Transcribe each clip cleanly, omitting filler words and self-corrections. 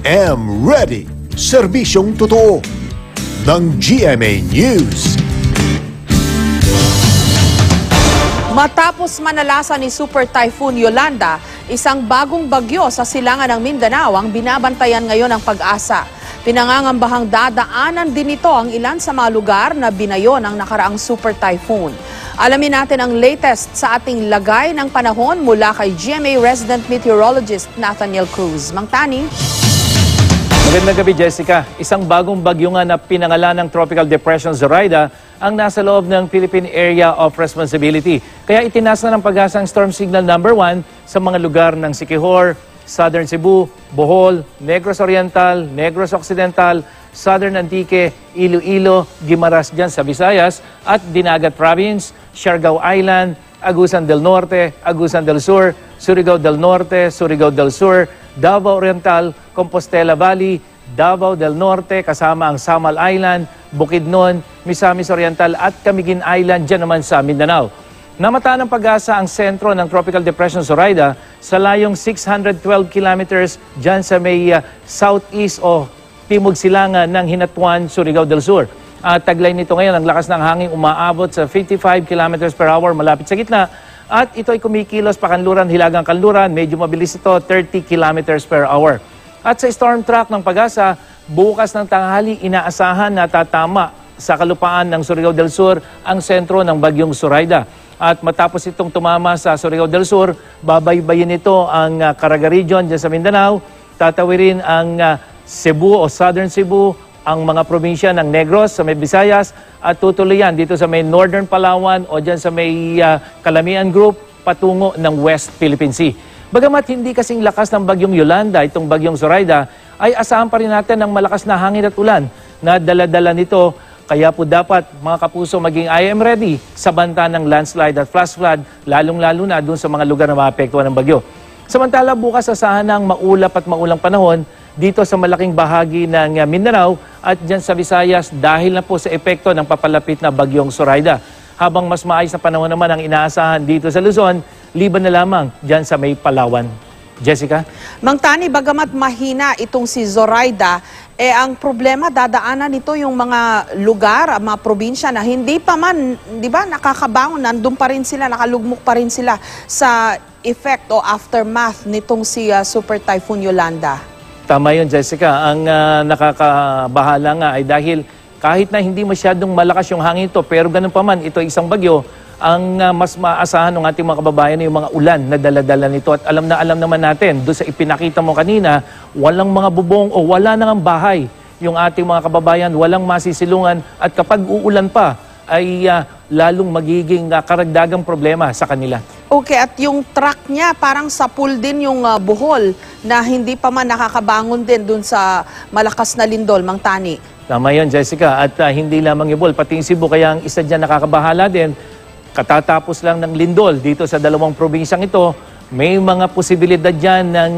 GM Ready. Serbisyong totoo ng GMA News. Matapos manalasa ni Super Typhoon Yolanda, isang bagong bagyo sa silangan ng Mindanao ang binabantayan ngayon ng Pag-asa. Pinangangambahang dadaanan din ito ang ilan sa mga lugar na binayo ng nakaraang Super Typhoon. Alamin natin ang latest sa ating lagay ng panahon mula kay GMA Resident Meteorologist Nathaniel Cruz. Mang Tani. Magandang gabi, Jessica. Isang bagong bagyo nga na pinangalan ng Tropical Depression Zoraida ang nasa loob ng Philippine Area of Responsibility. Kaya itinaas na ng Pag-asa ang Storm Signal number 1 sa mga lugar ng Siquijor, Southern Cebu, Bohol, Negros Oriental, Negros Occidental, Southern Antique, Iloilo, Guimaras dyan sa Visayas at Dinagat Province, Siargao Island, Agusan del Norte, Agusan del Sur, Surigao del Norte, Surigao del Sur, Davao Oriental, Compostela Valley, Davao del Norte, kasama ang Samal Island, Bukidnon, Misamis Oriental at Camiguin Island dyan naman sa Mindanao. Namataan ng Pag-asa ang sentro ng Tropical Depression Zoraida sa layong 612 kilometers dyan sa may southeast o timog silangan ng Hinatuan, Surigao del Sur. Taglay nito ngayon ang lakas ng hangin umaabot sa 55 kilometers per hour malapit sa gitna at ito ay kumikilos pakanluran, hilagang kanluran, medyo mabilis ito 30 kilometers per hour. At sa storm track ng Pag-asa, bukas ng tanghali inaasahan na tatama sa kalupaan ng Surigao del Sur ang sentro ng bagyong Zoraida. At matapos itong tumama sa Surigao del Sur, babaybayin ito ang Caraga Region dyan sa Mindanao, tatawirin ang Cebu o Southern Cebu, ang mga probinsya ng Negros sa may Visayas at tutuloy yan dito sa may Northern Palawan o dyan sa may Calamian Group patungo ng West Philippine Sea. Bagamat hindi kasing lakas ng bagyong Yolanda, itong bagyong Zoraida, ay asahan pa rin natin ng malakas na hangin at ulan na dala-dala nito. Kaya po dapat mga kapuso maging IM ready sa banta ng landslide at flash flood, lalong-lalo na dun sa mga lugar na maapektuhan ng bagyo. Samantala bukas asahan ng maulap at maulang panahon dito sa malaking bahagi ng Mindanao at dyan sa Visayas dahil na po sa epekto ng papalapit na bagyong Zoraida. Habang mas maayos na panahon naman ang inaasahan dito sa Luzon, liban na lamang dyan sa may Palawan. Jessica? Mang Tani, bagamat mahina itong si Zoraida, ang problema dadaanan nito yung mga lugar, mga probinsya na hindi pa man, di ba, nakakabangon, nandun pa rin sila, nakalugmok pa rin sila sa effect o aftermath nitong si Super Typhoon Yolanda. Tama yun, Jessica. Ang nakakabahala nga ay dahil kahit na hindi masyadong malakas yung hangin ito, pero ganun pa man, ito ay isang bagyo, ang mas maasahan ng ating mga kababayan ay yung mga ulan na dala-dala nito. At alam naman natin, doon sa ipinakita mo kanina, walang mga bubong o wala nang bahay yung ating mga kababayan, walang masisilungan at kapag uulan pa ay lalong magiging karagdagang problema sa kanila. Okay, at yung truck niya parang sapul din yung Bohol na hindi pa man nakakabangon din dun sa malakas na lindol, Mang Tani. Tama yun, Jessica. At hindi lamang yung Bohol, pati yung Cebu, kaya ang isa dyan nakakabahala din. Katatapos lang ng lindol dito sa dalawang probinsyang ito, may mga posibilidad dyan ng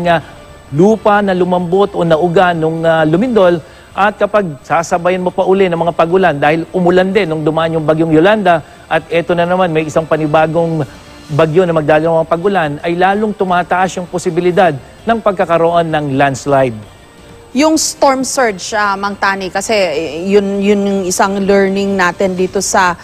lupa na lumambot o nauga nung lumindol. At kapag sasabayan mo pa uli ng mga pagulan dahil umulan din nung dumaan yung bagyong Yolanda at eto na naman may isang panibagong bagyo na magdadalawang pagulan, ay lalong tumataas yung posibilidad ng pagkakaroon ng landslide. Yung storm surge, Mang Tani, kasi yun yung isang learning natin dito sa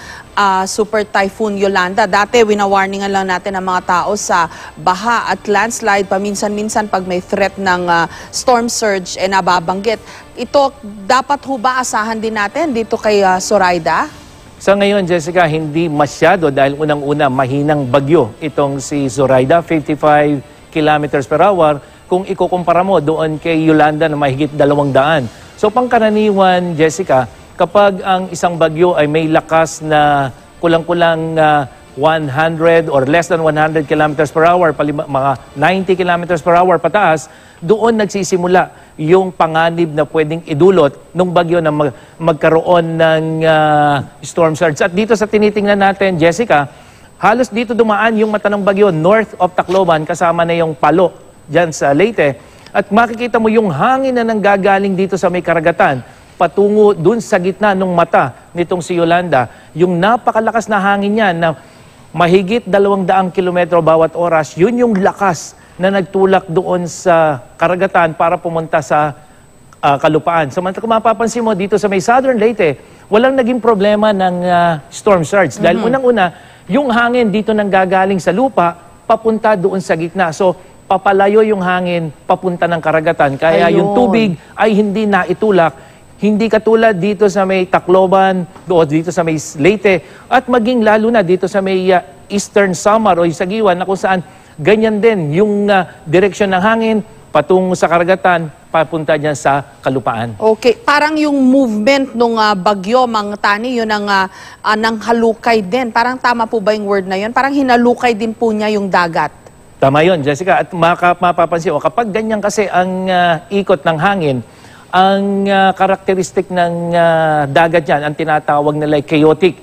Super Typhoon Yolanda. Dati, winawarningan lang natin ang mga tao sa baha at landslide. Paminsan-minsan, pag may threat ng storm surge, nababanggit. Ito, dapat ho ba asahan din natin dito kay Zoraida? Sa ngayon, Jessica, hindi masyado dahil unang-una mahinang bagyo itong si Zoraida, 55 kilometers per hour. Kung ikukumpara mo doon kay Yolanda na mahigit 200. So pangkaraniwan, Jessica, kapag ang isang bagyo ay may lakas na kulang-kulang 100 or less than 100 kilometers per hour, mga 90 kilometers per hour pataas, doon nagsisimula yung panganib na pwedeng idulot ng bagyo na magkaroon ng storm surge. At dito sa tinitingnan natin, Jessica, halos dito dumaan yung mata ng bagyo north of Tacloban, kasama na yung Palo dyan sa Leyte. At makikita mo yung hangin na nanggagaling dito sa may karagatan patungo dun sa gitna ng mata nitong si Yolanda. Yung napakalakas na hangin niya na mahigit 200 kilometro bawat oras, yun yung lakas na nagtulak doon sa karagatan para pumunta sa kalupaan. Samantala kung mapapansin mo dito sa may Southern Leyte, walang naging problema ng storm surge. Dahil unang-una, yung hangin dito nang gagaling sa lupa, papunta doon sa gitna. So, papalayo yung hangin, papunta ng karagatan. Kaya yung tubig ay hindi naitulak. Hindi katulad dito sa may Tacloban, o dito sa may Leyte, at maging lalo na dito sa may Eastern Samar o Isagiwan, na kung saan ganyan din yung direksyon ng hangin, patungo sa karagatan, papunta dyan sa kalupaan. Okay, parang yung movement ng bagyo, Mang Tani, yun ang halukay din. Parang tama po ba yung word na yun? Parang hinalukay din po niya yung dagat. Tama yun, Jessica. At mapapansin, kapag ganyan kasi ang ikot ng hangin, ang karakteristik ng dagat yan, ang tinatawag nila ay chaotic.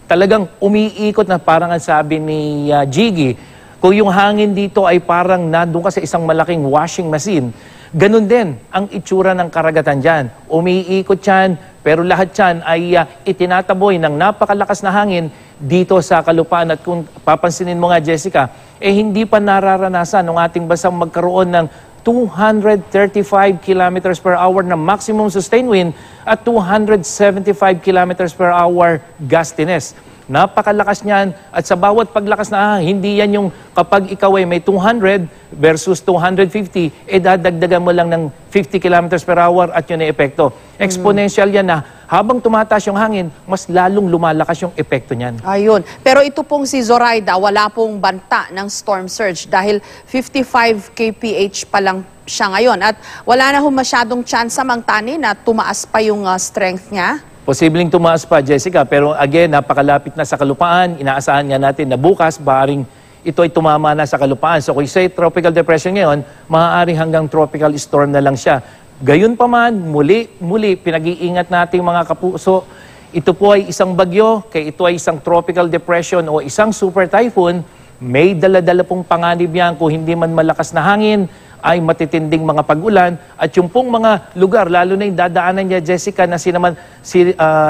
Talagang umiikot na parang ang sabi ni Jiggy, kung yung hangin dito ay parang nandun ka sa isang malaking washing machine, ganun din ang itsura ng karagatan dyan. Umiikot yan, pero lahat yan ay itinataboy ng napakalakas na hangin dito sa kalupaan. At kung papansinin mo nga, Jessica, hindi pa nararanasan ng ating bansang magkaroon ng 235 kilometers per hour na maximum sustained wind at 275 kilometers per hour gustiness. Napakalakas niyan at sa bawat paglakas na hindi yan yung kapag ikaw ay may 200 versus 250, dadagdagan mo lang ng 50 kilometers per hour at yun ay epekto. Exponential yan na habang tumataas yung hangin, mas lalong lumalakas yung epekto niyan. Ayun. Pero ito pong si Zoraida, wala pong banta ng storm surge dahil 55 kph pa lang siya ngayon. At wala na masyadong chance, Mang Tani, na tumaas pa yung strength niya. Posibleng tumaas pa, Jessica, pero again, napakalapit na sa kalupaan. Inaasahan nga natin na bukas, baring ito ay tumama na sa kalupaan. So kung say tropical depression ngayon, maaaring hanggang tropical storm na lang siya. Gayunpaman, muli, pinag-iingat nating mga kapuso. Ito po ay isang bagyo, kaya ito ay isang tropical depression o isang super typhoon. May dala-dala pong panganib yan kung hindi man malakas na hangin, ay matitinding mga pag-ulan at yung pong mga lugar, lalo na yung dadaanan niya, Jessica, na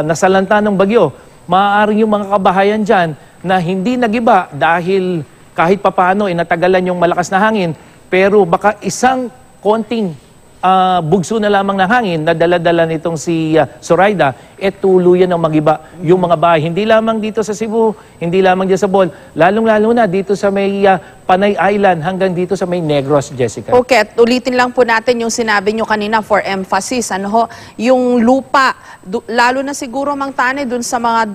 nasalanta ng bagyo, maaaring yung mga kabahayan dyan na hindi nagiba dahil kahit papano natagalan yung malakas na hangin, pero baka isang konting bugso na lamang ng hangin na dala-dala nitong si Zoraida, tuluyan ng magiba yung mga bahay. Hindi lamang dito sa Cebu, hindi lamang dyan sa Bohol, lalong-lalo na dito sa may Panay Island hanggang dito sa may Negros, Jessica. Okay, at ulitin lang po natin yung sinabi nyo kanina for emphasis. Yung lupa, lalo na siguro, Mang Tani, dun sa mga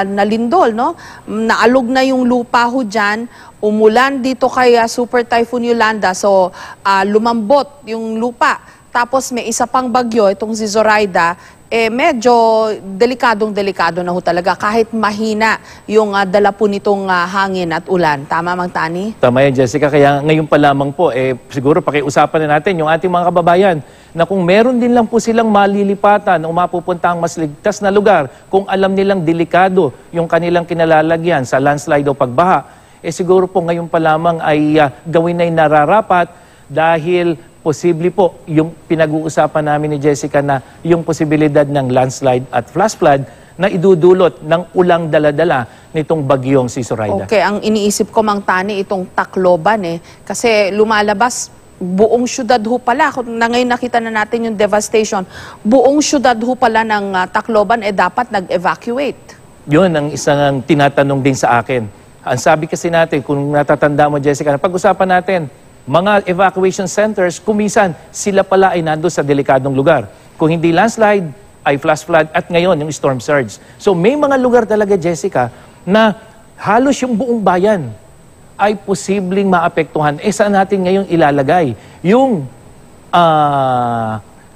nalindol, no? Naalog na yung lupa ho dyan, umulan dito kay Super Typhoon Yolanda, so lumambot yung lupa. Tapos may isa pang bagyo, itong si Zoraida, medyo delikadong-delikado na ho talaga kahit mahina yung dala po nitong hangin at ulan. Tama, Mang Tani? Tama yan, Jessica. Kaya ngayon pa lamang po, siguro pakiusapan na natin yung ating mga kababayan na kung meron din lang po silang malilipatan o mapupunta ang mas ligtas na lugar, kung alam nilang delikado yung kanilang kinalalagyan sa landslide o pagbaha, siguro po ngayon pa lamang ay gawin na yung nararapat dahil posible po yung pinag-uusapan namin ni Jessica na yung posibilidad ng landslide at flash flood na idudulot ng ulang dala-dala nitong bagyong si Zoraida. Okay, ang iniisip ko, Mang Tani, itong Tacloban kasi lumalabas buong syudad ho pala. Kung ngayon nakita na natin yung devastation, buong syudad ho pala ng Tacloban dapat nag-evacuate. Yun ang isang tinatanong din sa akin. Ang sabi kasi natin, kung natatanda mo, Jessica, na pag-usapan natin, mga evacuation centers, kumisan sila pala ay nando sa delikadong lugar. Kung hindi landslide, ay flash flood at ngayon yung storm surge. So may mga lugar talaga, Jessica, na halos yung buong bayan ay posibleng maapektuhan. Saan natin ngayon ilalagay? Yung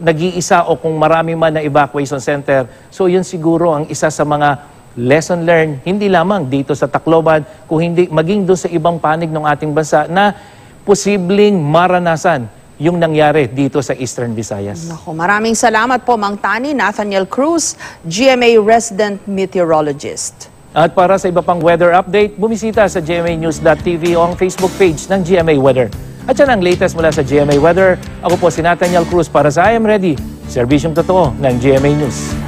nag-iisa o kung marami man na evacuation center. So yun siguro ang isa sa mga lesson learned, hindi lamang dito sa Tacloban, kung hindi maging doon sa ibang panig ng ating bansa na posibleng maranasan yung nangyari dito sa Eastern Visayas. Naku, maraming salamat po, Mang Tani. Nathaniel Cruz, GMA Resident Meteorologist. At para sa iba pang weather update, bumisita sa gmanews.tv o ang Facebook page ng GMA Weather. At yan ang latest mula sa GMA Weather. Ako po si Nathaniel Cruz para sa I Am Ready, serbisyong totoo ng GMA News.